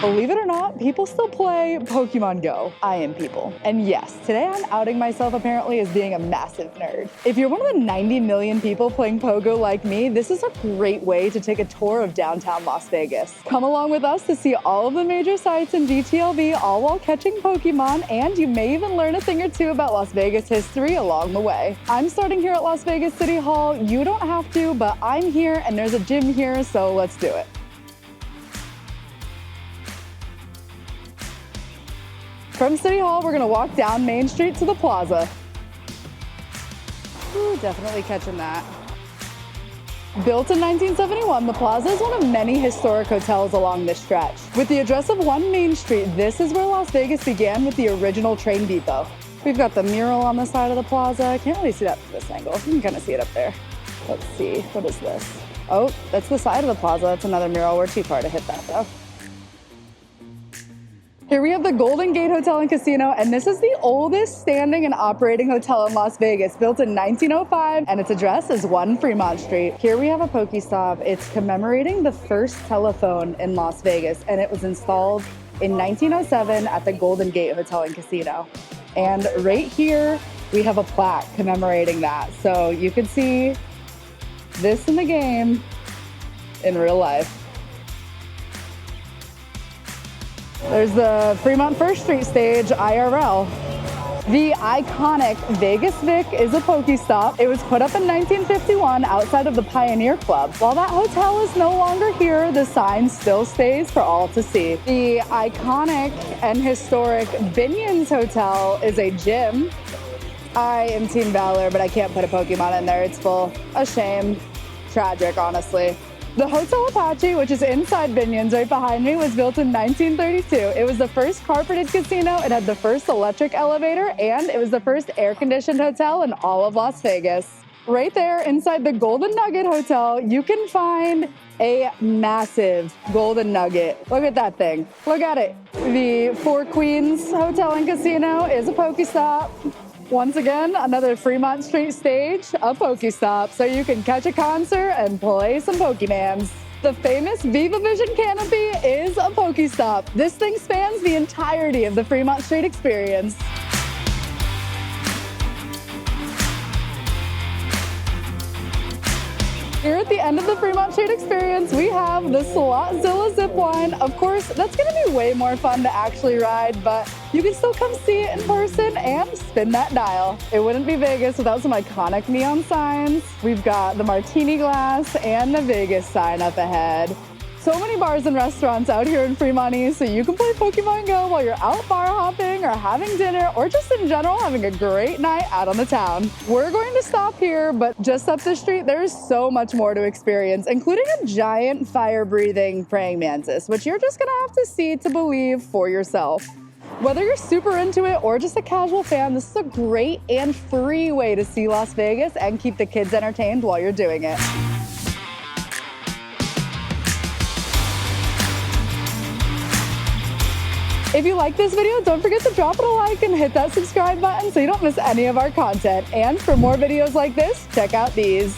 Believe it or not, people still play Pokemon Go. I am people. And yes, today I'm outing myself apparently as being a massive nerd. If you're one of the 90 million people playing Pogo like me, this is a great way to take a tour of downtown Las Vegas. Come along with us to see all of the major sites in GTLV, all while catching Pokemon, and you may even learn a thing or two about Las Vegas history along the way. I'm starting here at Las Vegas City Hall. You don't have to, but I'm here and there's a gym here, so let's do it. From City Hall, we're gonna walk down Main Street to the Plaza. Ooh, definitely catching that. Built in 1971, the Plaza is one of many historic hotels along this stretch. With the address of 1 Main Street, this is where Las Vegas began with the original train depot. We've got the mural on the side of the Plaza. I can't really see that from this angle. You can kind of see it up there. Let's see, what is this? Oh, that's the side of the Plaza. That's another mural. We're too far to hit that though. Here we have the Golden Gate Hotel and Casino, and this is the oldest standing and operating hotel in Las Vegas, built in 1905, and its address is 1 Fremont Street. Here we have a Pokestop. It's commemorating the first telephone in Las Vegas, and it was installed in 1907 at the Golden Gate Hotel and Casino. And right here, we have a plaque commemorating that. So you can see this in the game in real life. There's the Fremont First Street stage, IRL. The iconic Vegas Vic is a Pokestop. It was put up in 1951 outside of the Pioneer Club. While that hotel is no longer here, the sign still stays for all to see. The iconic and historic Binion's Hotel is a gym. I am Team Valor, but I can't put a Pokemon in there. It's full. A shame. Tragic, honestly. The Hotel Apache, which is inside Binion's right behind me, was built in 1932. It was the first carpeted casino, it had the first electric elevator, and it was the first air-conditioned hotel in all of Las Vegas. Right there inside the Golden Nugget Hotel, you can find a massive Golden Nugget. Look at that thing. Look at it. The Four Queens Hotel and Casino is a Pokestop. Once again, another Fremont Street stage, a Pokestop, so you can catch a concert and play some Pokemans. The famous Viva Vision Canopy is a Pokestop. This thing spans the entirety of the Fremont Street experience. Here at the end of the Fremont Street experience, we have the Slotzilla Zipline. Of course, that's gonna be way more fun to actually ride, but you can still come see it in person and spin that dial. It wouldn't be Vegas without some iconic neon signs. We've got the Martini Glass and the Vegas sign up ahead. So many bars and restaurants out here in Fremont East, so you can play Pokemon Go while you're out bar hopping or having dinner or just in general having a great night out on the town. We're going to stop here, but just up the street, there's so much more to experience, including a giant fire-breathing praying mantis, which you're just gonna have to see to believe for yourself. Whether you're super into it or just a casual fan, this is a great and free way to see Las Vegas and keep the kids entertained while you're doing it. If you like this video, don't forget to drop it a like and hit that subscribe button so you don't miss any of our content. And for more videos like this, check out these.